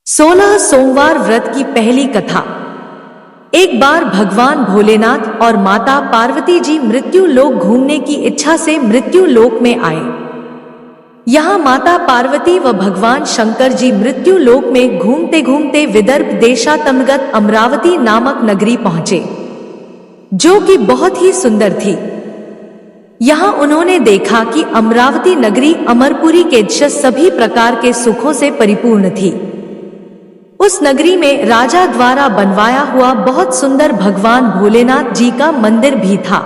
16 सोमवार व्रत की पहली कथा। एक बार भगवान भोलेनाथ और माता पार्वती जी मृत्यु लोक घूमने की इच्छा से मृत्यु लोक में आए। यहाँ माता पार्वती व भगवान शंकर जी मृत्यु लोक में घूमते घूमते विदर्भ देशांतर्गत अमरावती नामक नगरी पहुंचे, जो कि बहुत ही सुंदर थी। यहाँ उन्होंने देखा कि अमरावती नगरी अमरपुरी के जैसे सभी प्रकार के सुखों से परिपूर्ण थी। उस नगरी में राजा द्वारा बनवाया हुआ बहुत सुंदर भगवान भोलेनाथ जी का मंदिर भी था।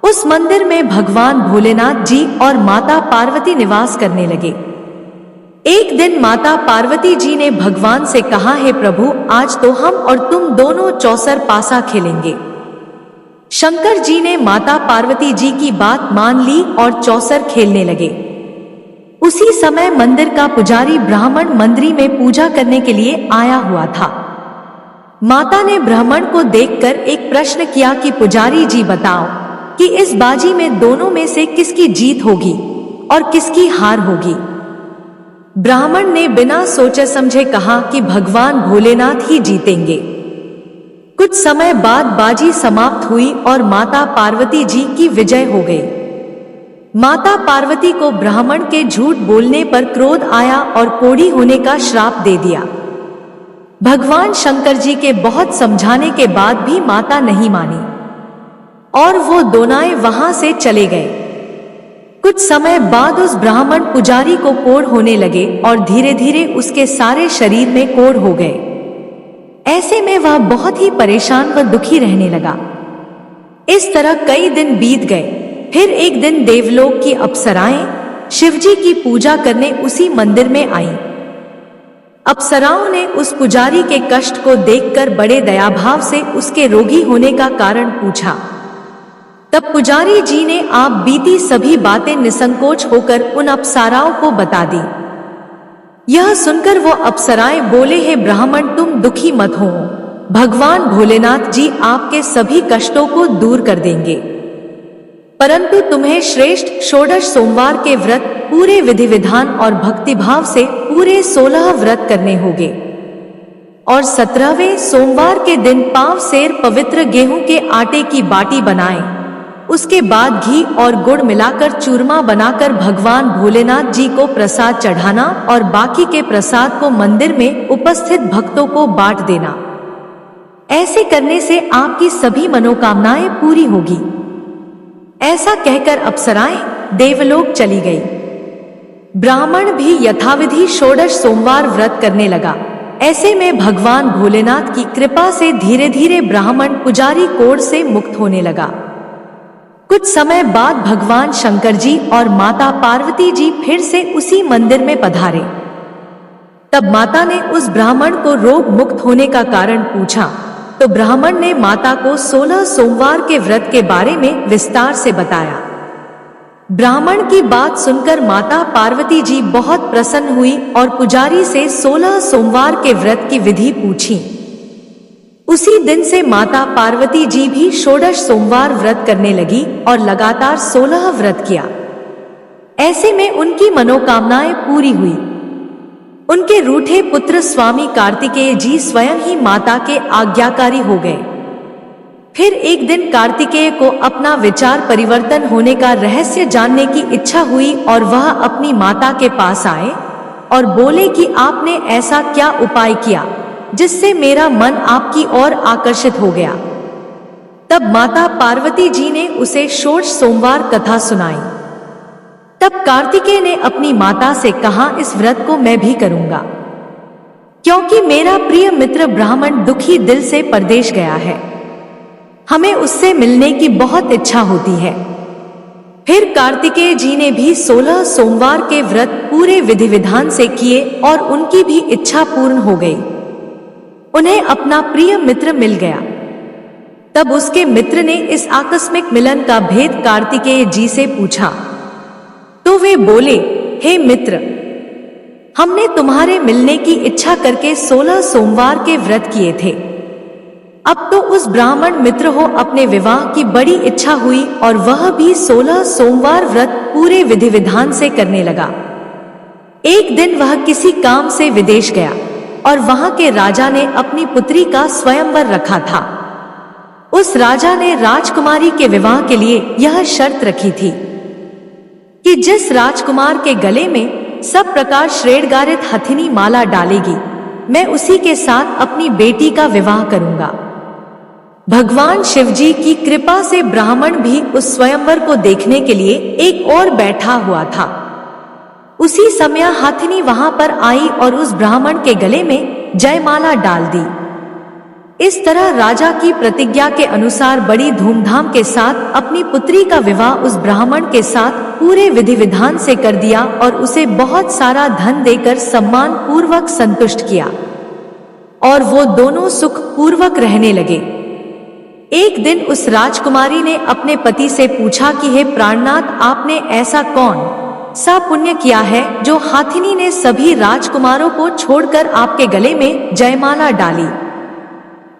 उस मंदिर में भगवान भोलेनाथ जी और माता पार्वती निवास करने लगे। एक दिन माता पार्वती जी ने भगवान से कहा, हे प्रभु, आज तो हम और तुम दोनों चौसर पासा खेलेंगे। शंकर जी ने माता पार्वती जी की बात मान ली और चौसर खेलने लगे। उसी समय मंदिर का पुजारी ब्राह्मण मंदिर में पूजा करने के लिए आया हुआ था। माता ने ब्राह्मण को देखकर एक प्रश्न किया कि पुजारी जी बताओ कि इस बाजी में दोनों में से किसकी जीत होगी और किसकी हार होगी। ब्राह्मण ने बिना सोचे समझे कहा कि भगवान भोलेनाथ ही जीतेंगे। कुछ समय बाद बाजी समाप्त हुई और माता पार्वती जी की विजय हो गई। माता पार्वती को ब्राह्मण के झूठ बोलने पर क्रोध आया और कोढ़ी होने का श्राप दे दिया। भगवान शंकर जी के बहुत समझाने के बाद भी माता नहीं मानी और वो दोनाए वहां से चले गए। कुछ समय बाद उस ब्राह्मण पुजारी को कोढ़ होने लगे और धीरे धीरे उसके सारे शरीर में कोढ़ हो गए। ऐसे में वह बहुत ही परेशान व दुखी रहने लगा। इस तरह कई दिन बीत गए। फिर एक दिन देवलोक की अप्सराएं शिवजी की पूजा करने उसी मंदिर में आईं। अप्सराओं ने उस पुजारी के कष्ट को देखकर बड़े दयाभाव से उसके रोगी होने का कारण पूछा। तब पुजारी जी ने आप बीती सभी बातें निसंकोच होकर उन अप्सराओं को बता दी। यह सुनकर वो अप्सराएं बोले, हे ब्राह्मण, तुम दुखी मत हो, भगवान भोलेनाथ जी आपके सभी कष्टों को दूर कर देंगे। परंतु तुम्हें श्रेष्ठ षोडश सोमवार के व्रत पूरे विधि विधान और भक्तिभाव से पूरे 16 व्रत करने होंगे और 17वें सोमवार के दिन पांव सेर पवित्र गेहूं के आटे की बाटी बनाएं। उसके बाद घी और गुड़ मिलाकर चूरमा बनाकर भगवान भोलेनाथ जी को प्रसाद चढ़ाना और बाकी के प्रसाद को मंदिर में उपस्थित भक्तों को बांट देना। ऐसे करने से आपकी सभी मनोकामनाएं पूरी होगी। ऐसा कहकर अप्सराएं देवलोक चली गई। ब्राह्मण भी यथाविधि षोडश सोमवार व्रत करने लगा। ऐसे में भगवान भोलेनाथ की कृपा से धीरे धीरे ब्राह्मण पुजारी कोढ़ से मुक्त होने लगा। कुछ समय बाद भगवान शंकर जी और माता पार्वती जी फिर से उसी मंदिर में पधारे। तब माता ने उस ब्राह्मण को रोग मुक्त होने का कारण पूछा तो ब्राह्मण ने माता को 16 सोमवार के व्रत के बारे में विस्तार से बताया। ब्राह्मण की बात सुनकर माता पार्वती जी बहुत प्रसन्न हुई और पुजारी से 16 सोमवार के व्रत की विधि पूछी। उसी दिन से माता पार्वती जी भी षोडश सोमवार व्रत करने लगी और लगातार 16 व्रत किया। ऐसे में उनकी मनोकामनाएं पूरी हुई। उनके रूठे पुत्र स्वामी कार्तिकेय जी स्वयं ही माता के आज्ञाकारी हो गए। फिर एक दिन कार्तिकेय को अपना विचार परिवर्तन होने का रहस्य जानने की इच्छा हुई और वह अपनी माता के पास आए और बोले कि आपने ऐसा क्या उपाय किया जिससे मेरा मन आपकी ओर आकर्षित हो गया। तब माता पार्वती जी ने उसे षोडश सोमवार कथा सुनाई। तब कार्तिकेय ने अपनी माता से कहा, इस व्रत को मैं भी करूंगा क्योंकि मेरा प्रिय मित्र ब्राह्मण दुखी दिल से परदेश गया है। हमें उससे मिलने की बहुत इच्छा होती है। फिर कार्तिकेय जी ने भी 16 सोमवार के व्रत पूरे विधि विधान से किए और उनकी भी इच्छा पूर्ण हो गई। उन्हें अपना प्रिय मित्र मिल गया। तब उसके मित्र ने इस आकस्मिक मिलन का भेद कार्तिकेय जी से पूछा तो वे बोले, हे मित्र, हमने तुम्हारे मिलने की इच्छा करके 16 सोमवार के व्रत किए थे। अब तो उस ब्राह्मण मित्र हो अपने विवाह की बड़ी इच्छा हुई और वह भी 16 सोमवार व्रत पूरे विधि विधान से करने लगा। एक दिन वह किसी काम से विदेश गया। और वहां के राजा ने अपनी पुत्री का स्वयंवर रखा था। उस राजा ने राजकुमारी के विवाह के लिए यह शर्त रखी थी कि जिस राजकुमार के गले में सब प्रकार श्रेणगारित हथिनी माला डालेगी, मैं उसी के साथ अपनी बेटी का विवाह करूंगा। भगवान शिवजी की कृपा से ब्राह्मण भी उस स्वयंवर को देखने के लिए एक और बैठा हुआ था। उसी समय हथिनी वहां पर आई और उस ब्राह्मण के गले में जयमाला डाल दी। इस तरह राजा की प्रतिज्ञा के अनुसार बड़ी धूमधाम के साथ अपनी पुत्री का विवाह उस ब्राह्मण के साथ पूरे विधि विधान से कर दिया और उसे बहुत सारा धन देकर सम्मान पूर्वक संतुष्ट किया और वो दोनों सुख पूर्वक रहने लगे। एक दिन उस राजकुमारी ने अपने पति से पूछा कि हे प्राणनाथ, आपने ऐसा कौन सा पुण्य किया है जो हाथिनी ने सभी राजकुमारों को छोड़कर आपके गले में जयमाला डाली।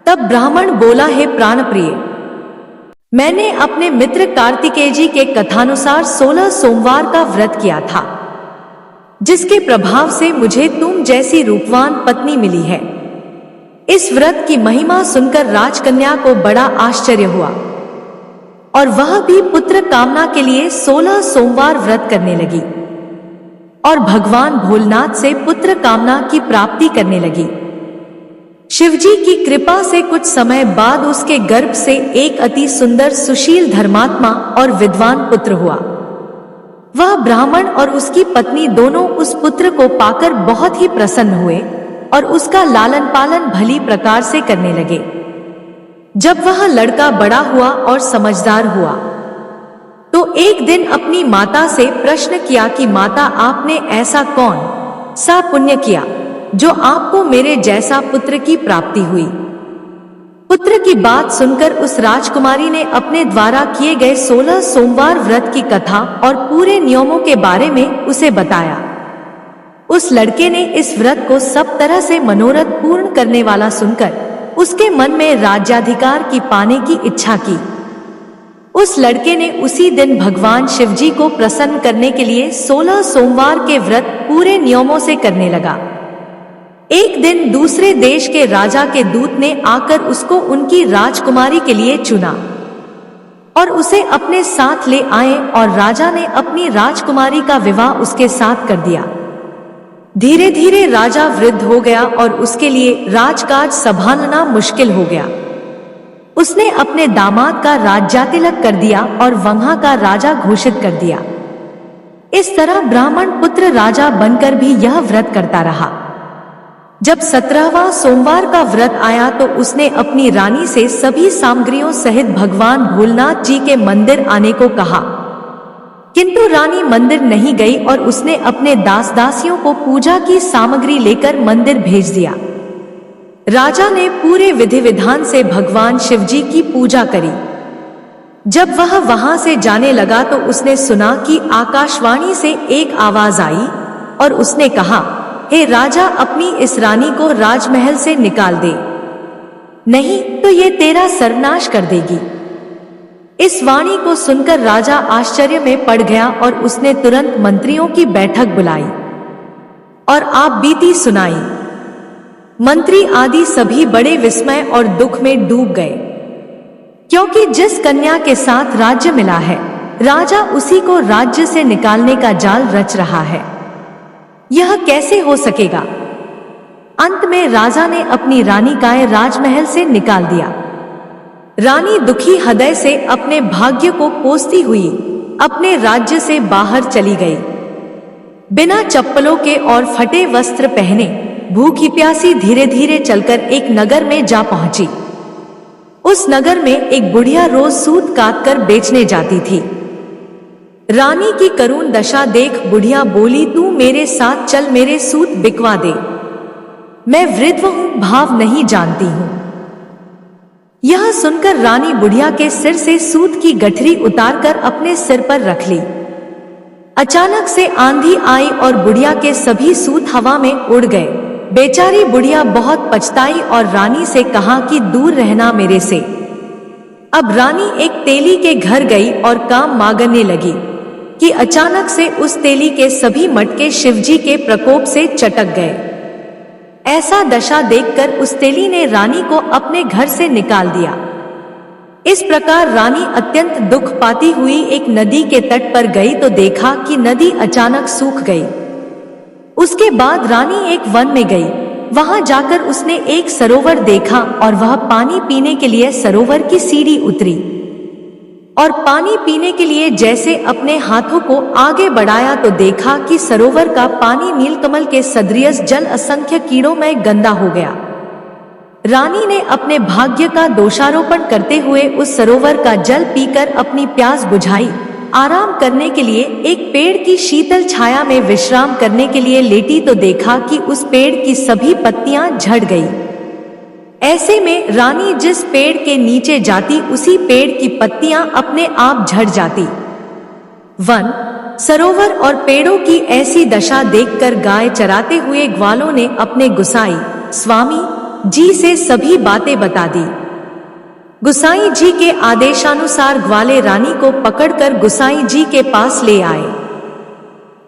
तब ब्राह्मण बोला, हे प्राणप्रिय, मैंने अपने मित्र कार्तिकेय जी के कथानुसार 16 सोमवार का व्रत किया था, जिसके प्रभाव से मुझे तुम जैसी रूपवान पत्नी मिली है। इस व्रत की महिमा सुनकर राजकन्या को बड़ा आश्चर्य हुआ और वह भी पुत्र कामना के लिए 16 सोमवार व्रत करने लगी और भगवान भोलेनाथ से पुत्र कामना की प्राप्ति करने लगी। शिवजी की कृपा से कुछ समय बाद उसके गर्भ से एक अति सुंदर सुशील धर्मात्मा और विद्वान पुत्र हुआ। वह ब्राह्मण और उसकी पत्नी दोनों उस पुत्र को पाकर बहुत ही प्रसन्न हुए और उसका लालन पालन भली प्रकार से करने लगे। जब वह लड़का बड़ा हुआ और समझदार हुआ तो एक दिन अपनी माता से प्रश्न किया कि माता, आपने ऐसा कौन सा पुण्य किया जो आपको मेरे जैसा पुत्र की प्राप्ति हुई। पुत्र की बात सुनकर उस राजकुमारी ने अपने द्वारा किए गए 16 सोमवार व्रत की कथा और पूरे नियमों के बारे में उसे बताया। उस लड़के ने इस व्रत को सब तरह से मनोरथ पूर्ण करने वाला सुनकर उसके मन में राज्याधिकार की पाने की इच्छा की। उस लड़के ने उसी दिन भगवान शिवजी को प्रसन्न करने के लिए 16 सोमवार के व्रत पूरे नियमों से करने लगा। एक दिन दूसरे देश के राजा के दूत ने आकर उसको उनकी राजकुमारी के लिए चुना और उसे अपने साथ ले आए और राजा ने अपनी राजकुमारी का विवाह उसके साथ कर दिया। धीरे धीरे राजा वृद्ध हो गया और उसके लिए राजकाज संभालना मुश्किल हो गया। उसने अपने दामाद का राज्यातिलक कर दिया और वहां का राजा घोषित कर दिया। इस तरह ब्राह्मण पुत्र राजा बनकर भी यह व्रत करता रहा। जब 17वां सोमवार का व्रत आया तो उसने अपनी रानी से सभी सामग्रियों सहित भगवान भोलेनाथ जी के मंदिर आने को कहा, किंतु रानी मंदिर नहीं गई और उसने अपने दास दासियों को पूजा की सामग्री लेकर मंदिर भेज दिया। राजा ने पूरे विधि विधान से भगवान शिवजी की पूजा करी। जब वह वहां से जाने लगा तो उसने सुना कि आकाशवाणी से एक आवाज आई और उसने कहा, हे राजा, अपनी इस रानी को राजमहल से निकाल दे, नहीं तो ये तेरा सर्वनाश कर देगी। इस वाणी को सुनकर राजा आश्चर्य में पड़ गया और उसने तुरंत मंत्रियों की बैठक बुलाई और आप बीती सुनाई। मंत्री आदि सभी बड़े विस्मय और दुख में डूब गए, क्योंकि जिस कन्या के साथ राज्य मिला है, राजा उसी को राज्य से निकालने का जाल रच रहा है। यह कैसे हो सकेगा? अंत में राजा ने अपनी रानी का राजमहल से निकाल दिया। रानी दुखी हृदय से अपने भाग्य को कोसती हुई अपने राज्य से बाहर चली गई। बिना चप्पलों के और फटे वस्त्र पहने भूखी प्यासी धीरे धीरे चलकर एक नगर में जा पहुंची। उस नगर में एक बुढ़िया रोज सूत काट कर बेचने जाती थी। रानी की करुण दशा देख बुढ़िया बोली, तू मेरे साथ चल, मेरे सूत बिकवा दे। मैं वृद्ध हूं, भाव नहीं जानती हूं। यह सुनकर रानी बुढ़िया के सिर से सूत की गठरी उतारकर अपने सिर पर रख ली। अचानक से आंधी आई और बुढ़िया के सभी सूत हवा में उड़ गए। बेचारी बुढ़िया बहुत पछताई और रानी से कहा कि दूर रहना मेरे से। अब रानी एक तेली के घर गई और काम मांगने लगी कि अचानक से उस तेली के सभी मटके शिवजी के प्रकोप से चटक गए। ऐसा दशा देखकर उस तेली ने रानी को अपने घर से निकाल दिया। इस प्रकार रानी अत्यंत दुख पाती हुई एक नदी के तट पर गई तो देखा कि नदी अचानक सूख गई। उसके बाद रानी एक वन में गई। वहां जाकर उसने एक सरोवर देखा और वह पानी पीने के लिए सरोवर की सीढ़ी उतरी और पानी पीने के लिए जैसे अपने हाथों को आगे बढ़ाया तो देखा कि सरोवर का पानी नीलकमल के सदृश जल असंख्य कीड़ों में गंदा हो गया। रानी ने अपने भाग्य का दोषारोपण करते हुए उस सरोवर का जल पीकर अपनी प्यास बुझाई। आराम करने के लिए एक पेड़ की शीतल छाया में विश्राम करने के लिए लेटी तो देखा कि उस पेड़ की सभी पत्तियां झड़ गई। ऐसे में रानी जिस पेड़ के नीचे जाती उसी पेड़ की पत्तियां अपने आप झड़ जाती। वन, सरोवर और पेड़ों की ऐसी दशा देखकर गाय चराते हुए ग्वालों ने अपने गुसाई स्वामी जी से सभी बातें बता दी। गुसाई जी के आदेशानुसार ग्वाले रानी को पकड़कर गुसाई जी के पास ले आए।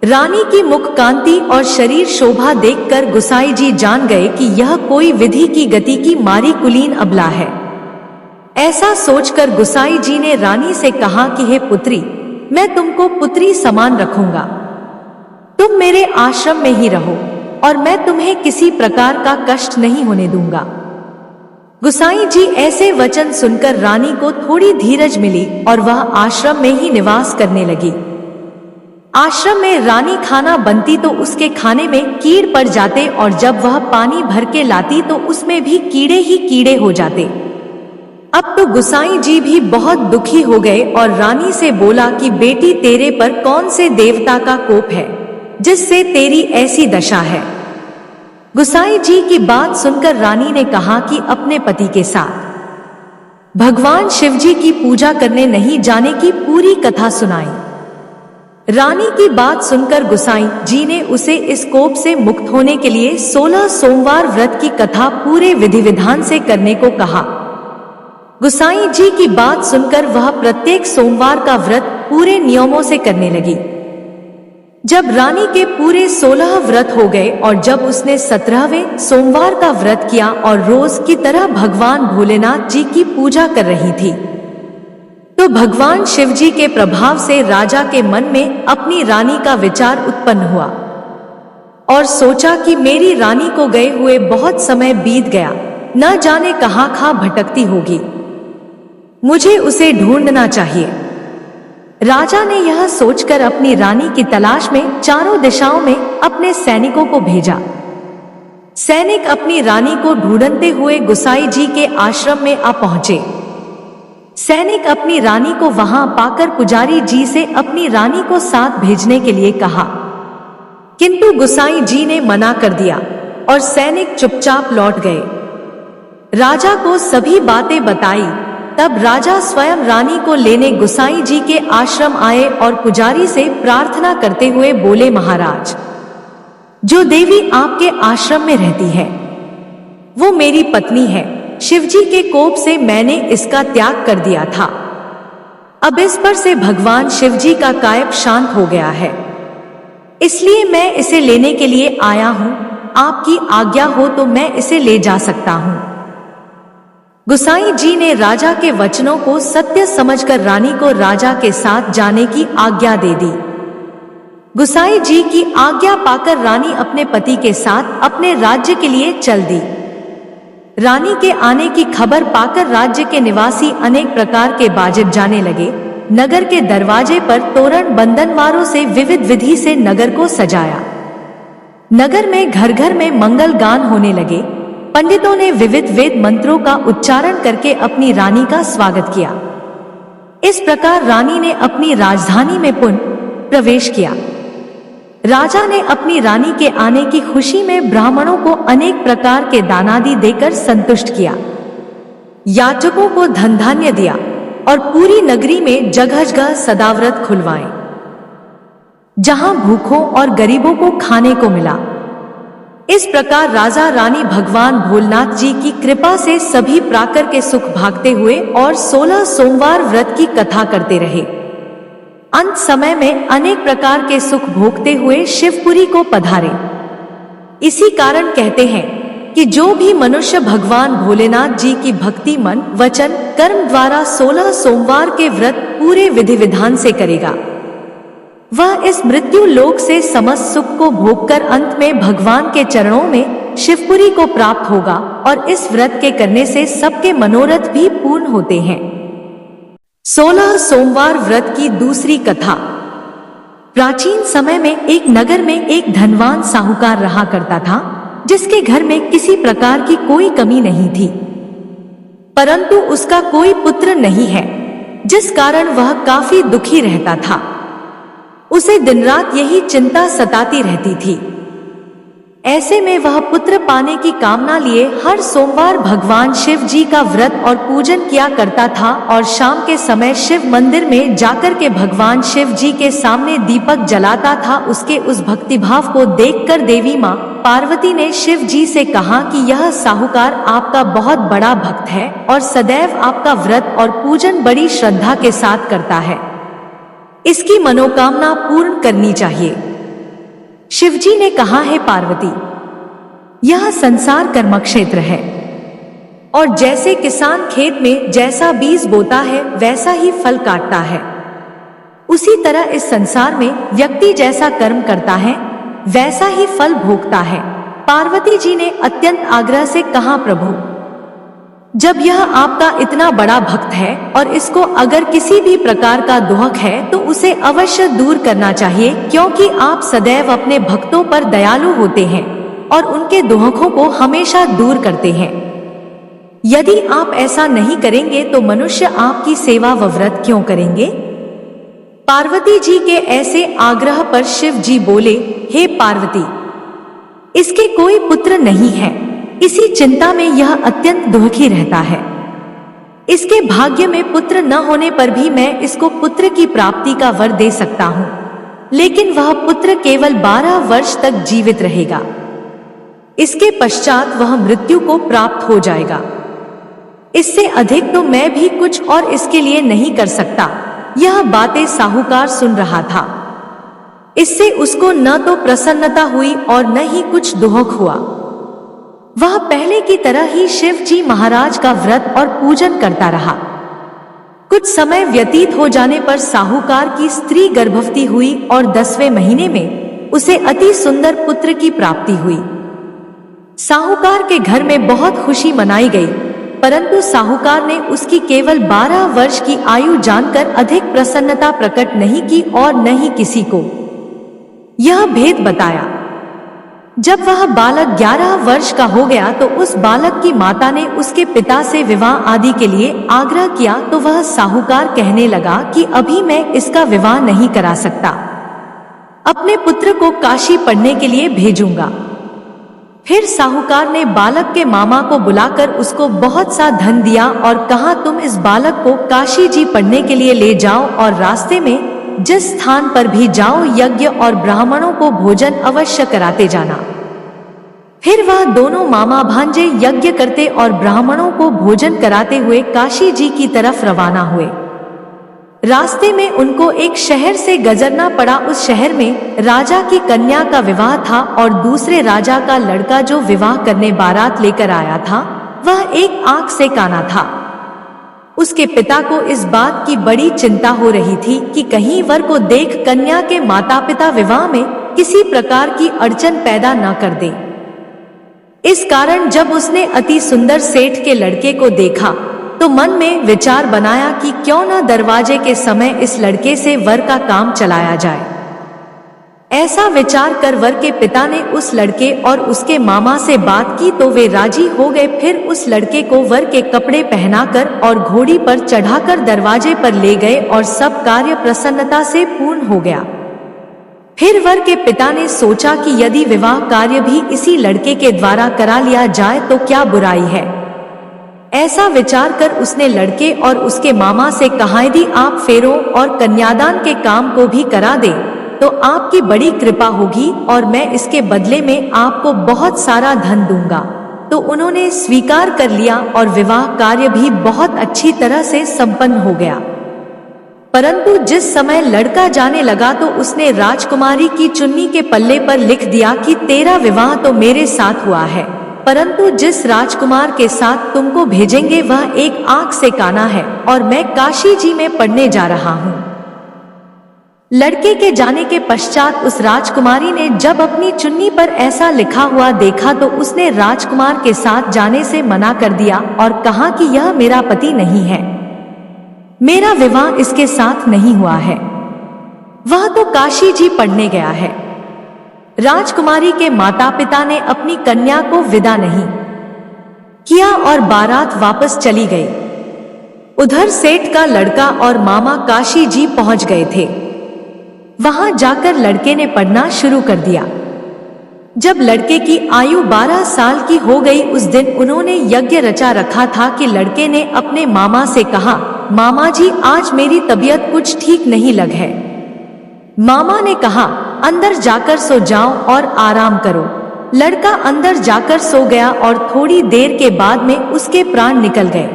रानी की मुख कांति और शरीर शोभा देखकर गुसाई जी जान गए कि यह कोई विधि की गति की मारी कुलीन अबला है। ऐसा सोचकर गुसाई जी ने रानी से कहा कि हे पुत्री, मैं तुमको पुत्री समान रखूंगा। तुम मेरे आश्रम में ही रहो और मैं तुम्हें किसी प्रकार का कष्ट नहीं होने दूंगा। गुसाई जी ऐसे वचन सुनकर रानी को थोड़ी धीरज मिली और वह आश्रम में ही निवास करने लगी। आश्रम में रानी खाना बनती तो उसके खाने में कीड़ पड़ जाते और जब वह पानी भर के लाती तो उसमें भी कीड़े ही कीड़े हो जाते। अब तो गुसाई जी भी बहुत दुखी हो गए और रानी से बोला कि बेटी, तेरे पर कौन से देवता का कोप है जिससे तेरी ऐसी दशा है। गुसाई जी की बात सुनकर रानी ने कहा कि अपने पति के साथ भगवान शिव जी की पूजा करने नहीं जाने की पूरी कथा सुनाई। रानी की बात सुनकर गुसाई जी ने उसे इस कोप से मुक्त होने के लिए 16 सोमवार व्रत की कथा पूरे विधि विधान से करने को कहा। गुसाई जी की बात सुनकर वह प्रत्येक सोमवार का व्रत पूरे नियमों से करने लगी। जब रानी के पूरे 16 व्रत हो गए और जब उसने 17वें सोमवार का व्रत किया और रोज की तरह भगवान भोलेनाथ जी की पूजा कर रही थी तो भगवान शिव जी के प्रभाव से राजा के मन में अपनी रानी का विचार उत्पन्न हुआ और सोचा कि मेरी रानी को गए हुए बहुत समय बीत गया, न जाने कहाँ भटकती होगी, मुझे उसे ढूंढना चाहिए। राजा ने यह सोचकर अपनी रानी की तलाश में चारों दिशाओं में अपने सैनिकों को भेजा। सैनिक अपनी रानी को ढूंढते हुए गुसाई जी के आश्रम में आ पहुंचे। सैनिक अपनी रानी को वहां पाकर पुजारी जी से अपनी रानी को साथ भेजने के लिए कहा, किंतु गुसाई जी ने मना कर दिया और सैनिक चुपचाप लौट गए। राजा को सभी बातें बताई। तब राजा स्वयं रानी को लेने गुसाई जी के आश्रम आए और पुजारी से प्रार्थना करते हुए बोले, महाराज, जो देवी आपके आश्रम में रहती है वो मेरी पत्नी है। शिवजी के कोप से मैंने इसका त्याग कर दिया था। अब इस पर से भगवान शिवजी का कायप शांत हो गया है, इसलिए मैं इसे लेने के लिए आया हूं। आपकी आज्ञा हो तो मैं इसे ले जा सकता हूं। गुसाई जी ने राजा के वचनों को सत्य समझकर रानी को राजा के साथ जाने की आज्ञा दे दी। गुसाई जी की आज्ञा पाकर रानी अपने पति के साथ अपने राज्य के लिए चल दी। रानी के आने की खबर पाकर राज्य के निवासी अनेक प्रकार के बाजे बजाने लगे। नगर के दरवाजे पर तोरण बंधनवारों से विविध विधि से नगर को सजाया। नगर में घर घर में मंगल गान होने लगे। पंडितों ने विविध वेद मंत्रों का उच्चारण करके अपनी रानी का स्वागत किया। इस प्रकार रानी ने अपनी राजधानी में पुनः प्रवेश किया। राजा ने अपनी रानी के आने की खुशी में ब्राह्मणों को अनेक प्रकार के दानादि देकर संतुष्ट किया। याचकों को धन धान्य दिया और पूरी नगरी में जगह जगह सदाव्रत खुलवाए, जहां भूखों और गरीबों को खाने को मिला। इस प्रकार राजा रानी भगवान भोलेनाथ जी की कृपा से सभी प्राकर के सुख भागते हुए और 16 सोमवार व्रत की कथा करते रहे। अंत समय में अनेक प्रकार के सुख भोगते हुए शिवपुरी को पधारे। इसी कारण कहते हैं कि जो भी मनुष्य भगवान भोलेनाथ जी की भक्ति मन वचन कर्म द्वारा 16 सोमवार के व्रत पूरे विधि विधान से करेगा, वह इस मृत्यु लोक से समस्त सुख को भोगकर अंत में भगवान के चरणों में शिवपुरी को प्राप्त होगा। और इस व्रत के करने से सबके मनोरथ भी पूर्ण होते हैं। 16 सोमवार व्रत की दूसरी कथा। प्राचीन समय में एक नगर में एक धनवान साहूकार रहा करता था, जिसके घर में किसी प्रकार की कोई कमी नहीं थी, परंतु उसका कोई पुत्र नहीं है, जिस कारण वह काफी दुखी रहता था। उसे दिन रात यही चिंता सताती रहती थी। ऐसे में वह पुत्र पाने की कामना लिए हर सोमवार भगवान शिव जी का व्रत और पूजन किया करता था और शाम के समय शिव मंदिर में जाकर के भगवान शिव जी के सामने दीपक जलाता था। उसके उस भक्तिभाव को देखकर देवी माँ पार्वती ने शिव जी से कहा कि यह साहूकार आपका बहुत बड़ा भक्त है और सदैव आपका व्रत और पूजन बड़ी श्रद्धा के साथ करता है, इसकी मनोकामना पूर्ण करनी चाहिए। शिवजी ने कहा, है पार्वती, यह संसार कर्म क्षेत्र है और जैसे किसान खेत में जैसा बीज बोता है वैसा ही फल काटता है, उसी तरह इस संसार में व्यक्ति जैसा कर्म करता है वैसा ही फल भोगता है। पार्वती जी ने अत्यंत आग्रह से कहा, प्रभु, जब यह आपका इतना बड़ा भक्त है और इसको अगर किसी भी प्रकार का दुख है तो उसे अवश्य दूर करना चाहिए, क्योंकि आप सदैव अपने भक्तों पर दयालु होते हैं और उनके दुखों को हमेशा दूर करते हैं। यदि आप ऐसा नहीं करेंगे तो मनुष्य आपकी सेवा व व्रत क्यों करेंगे? पार्वती जी के ऐसे आग्रह पर शिव जी बोले, हे पार्वती, इसके कोई पुत्र नहीं है, इसी चिंता में यह अत्यंत दुखी रहता है। इसके भाग्य में पुत्र न होने पर भी मैं इसको पुत्र की प्राप्ति का वर दे सकता हूँ, लेकिन वह पुत्र केवल 12 वर्ष तक जीवित रहेगा। इसके पश्चात वह मृत्यु को प्राप्त हो जाएगा। इससे अधिक तो मैं भी कुछ और इसके लिए नहीं कर सकता। यह बातें साहूकार सुन रहा था। इससे उसको न तो प्रसन्नता हुई और न ही कुछ दुख हुआ। वह पहले की तरह ही शिव जी महाराज का व्रत और पूजन करता रहा। कुछ समय व्यतीत हो जाने पर साहूकार की स्त्री गर्भवती हुई और 10वें महीने में उसे अति सुंदर पुत्र की प्राप्ति हुई। साहूकार के घर में बहुत खुशी मनाई गई, परंतु साहूकार ने उसकी केवल 12 वर्ष की आयु जानकर अधिक प्रसन्नता प्रकट नहीं की और न ही किसी को यह भेद बताया। जब वह बालक 11 वर्ष का हो गया तो उस बालक की माता ने उसके पिता से विवाह आदि के लिए आग्रह किया, तो वह साहूकार कहने लगा कि अभी मैं इसका विवाह नहीं करा सकता, अपने पुत्र को काशी पढ़ने के लिए भेजूंगा। फिर साहूकार ने बालक के मामा को बुलाकर उसको बहुत सा धन दिया और कहा, तुम इस बालक को काशी जी पढ़ने के लिए ले जाओ और रास्ते में जिस स्थान पर भी जाओ यज्ञ और ब्राह्मणों को भोजन अवश्य कराते जाना। फिर वह दोनों मामा भांजे यज्ञ करते और ब्राह्मणों को भोजन कराते हुए काशी जी की तरफ रवाना हुए। रास्ते में उनको एक शहर से गुजरना पड़ा। उस शहर में राजा की कन्या का विवाह था और दूसरे राजा का लड़का जो विवाह करने बारात लेकर आया था वह एक आंख से काना था। उसके पिता को इस बात की बड़ी चिंता हो रही थी कि कहीं वर को देख कन्या के माता पिता विवाह में किसी प्रकार की अड़चन पैदा न कर दे। इस कारण जब उसने अति सुंदर सेठ के लड़के को देखा तो मन में विचार बनाया कि क्यों न दरवाजे के समय इस लड़के से वर का काम चलाया जाए। ऐसा विचार कर वर के पिता ने उस लड़के और उसके मामा से बात की तो वे राजी हो गए। फिर उस लड़के को वर के कपड़े पहनाकर और घोड़ी पर चढ़ाकर दरवाजे पर ले गए और सब कार्य प्रसन्नता से पूर्ण हो गया। फिर वर के पिता ने सोचा कि यदि विवाह कार्य भी इसी लड़के के द्वारा करा लिया जाए तो क्या बुराई है। ऐसा विचार कर उसने लड़के और उसके मामा से कहा, यदि आप फेरों और कन्यादान के काम को भी करा दे तो आपकी बड़ी कृपा होगी और मैं इसके बदले में आपको बहुत सारा धन दूंगा। तो उन्होंने स्वीकार कर लिया और विवाह कार्य भी बहुत अच्छी तरह से संपन्न हो गया। परंतु जिस समय लड़का जाने लगा तो उसने राजकुमारी की चुन्नी के पल्ले पर लिख दिया कि तेरा विवाह तो मेरे साथ हुआ है, परंतु जिस राजकुमार के साथ तुमको भेजेंगे वह एक आंख से काना है और मैं काशी जी में पढ़ने जा रहा हूँ। लड़के के जाने के पश्चात उस राजकुमारी ने जब अपनी चुन्नी पर ऐसा लिखा हुआ देखा तो उसने राजकुमार के साथ जाने से मना कर दिया और कहा कि यह मेरा पति नहीं है, मेरा विवाह इसके साथ नहीं हुआ है, वह तो काशी जी पढ़ने गया है। राजकुमारी के माता पिता ने अपनी कन्या को विदा नहीं किया और बारात वापस चली गई। उधर सेठ का लड़का और मामा काशी जी पहुंच गए थे। वहां जाकर लड़के ने पढ़ना शुरू कर दिया। जब लड़के की आयु 12 साल की हो गई उस दिन उन्होंने यज्ञ रचा रखा था कि लड़के ने अपने मामा से कहा, मामा जी आज मेरी तबीयत कुछ ठीक नहीं लग है। मामा ने कहा, अंदर जाकर सो जाओ और आराम करो। लड़का अंदर जाकर सो गया और थोड़ी देर के बाद में उसके प्राण निकल गए।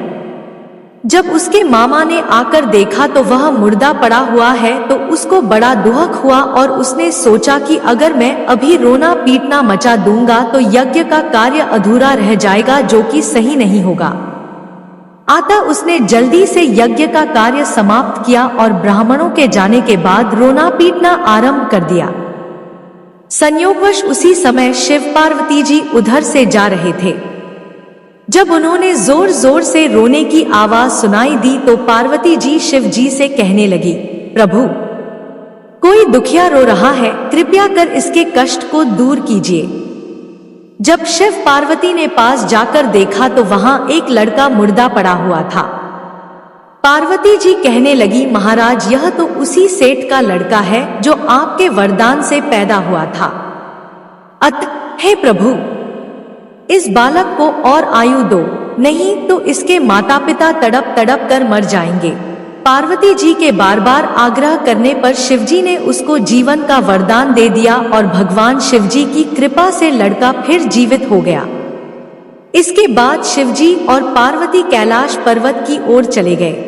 जब उसके मामा ने आकर देखा तो वह मुर्दा पड़ा हुआ है तो उसको बड़ा दुख हुआ और उसने सोचा कि अगर मैं अभी रोना पीटना मचा दूंगा तो यज्ञ का कार्य अधूरा रह जाएगा, जो कि सही नहीं होगा। अतः उसने जल्दी से यज्ञ का कार्य समाप्त किया और ब्राह्मणों के जाने के बाद रोना पीटना आरंभ कर दिया। संयोगवश उसी समय शिव पार्वती जी उधर से जा रहे थे। जब उन्होंने जोर जोर से रोने की आवाज सुनाई दी तो पार्वती जी शिव जी से कहने लगी, प्रभु कोई दुखिया रो रहा है, कृपया कर इसके कष्ट को दूर कीजिए। जब शिव पार्वती ने पास जाकर देखा तो वहां एक लड़का मुर्दा पड़ा हुआ था। पार्वती जी कहने लगी, महाराज यह तो उसी सेठ का लड़का है जो आपके वरदान से पैदा हुआ था। अतः हे प्रभु इस बालक को और आयु दो, नहीं तो इसके माता पिता तड़प तड़प कर मर जाएंगे। पार्वती जी के बार बार आग्रह करने पर शिवजी ने उसको जीवन का वरदान दे दिया और भगवान शिवजी की कृपा से लड़का फिर जीवित हो गया। इसके बाद शिवजी और पार्वती कैलाश पर्वत की ओर चले गए।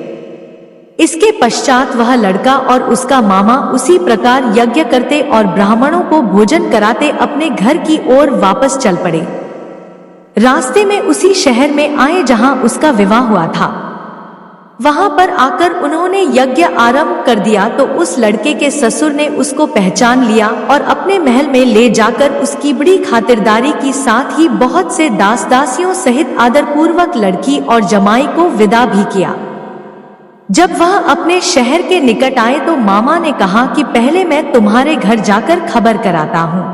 इसके पश्चात वह लड़का और उसका मामा उसी प्रकार यज्ञ करते और ब्राह्मणों को भोजन कराते अपने घर की ओर वापस चल पड़े। रास्ते में उसी शहर में आए जहां उसका विवाह हुआ था। वहां पर आकर उन्होंने यज्ञ आरंभ कर दिया तो उस लड़के के ससुर ने उसको पहचान लिया और अपने महल में ले जाकर उसकी बड़ी खातिरदारी की, साथ ही बहुत से दास दासियों सहित आदरपूर्वक लड़की और जमाई को विदा भी किया। जब वह अपने शहर के निकट आए तो मामा ने कहा कि पहले मैं तुम्हारे घर जाकर खबर कराता हूँ।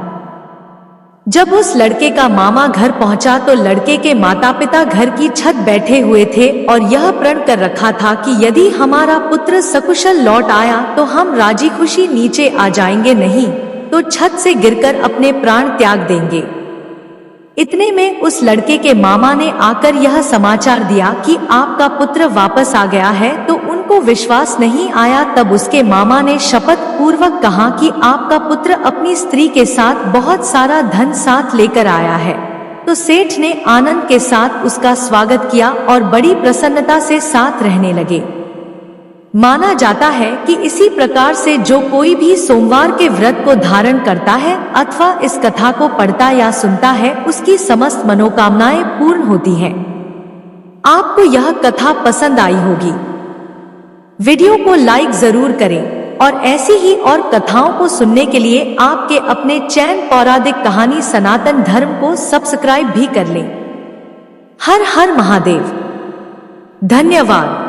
जब उस लड़के का मामा घर पहुंचा तो लड़के के माता पिता घर की छत बैठे हुए थे और यह प्रण कर रखा था कि यदि हमारा पुत्र सकुशल लौट आया तो हम राजी खुशी नीचे आ जाएंगे, नहीं तो छत से गिरकर अपने प्राण त्याग देंगे। इतने में उस लड़के के मामा ने आकर यह समाचार दिया कि आपका पुत्र वापस आ गया है, तो उनको विश्वास नहीं आया। तब उसके मामा ने शपथ पूर्वक कहा कि आपका पुत्र अपनी स्त्री के साथ बहुत सारा धन साथ लेकर आया है। तो सेठ ने आनंद के साथ उसका स्वागत किया और बड़ी प्रसन्नता से साथ रहने लगे। माना जाता है कि इसी प्रकार से जो कोई भी सोमवार के व्रत को धारण करता है अथवा इस कथा को पढ़ता या सुनता है उसकी समस्त मनोकामनाएं पूर्ण होती हैं। आपको यह कथा पसंद आई होगी। वीडियो को लाइक जरूर करें और ऐसी ही और कथाओं को सुनने के लिए आपके अपने चैनल पौराणिक कहानी सनातन धर्म को सब्सक्राइब भी कर लें। हर हर महादेव। धन्यवाद।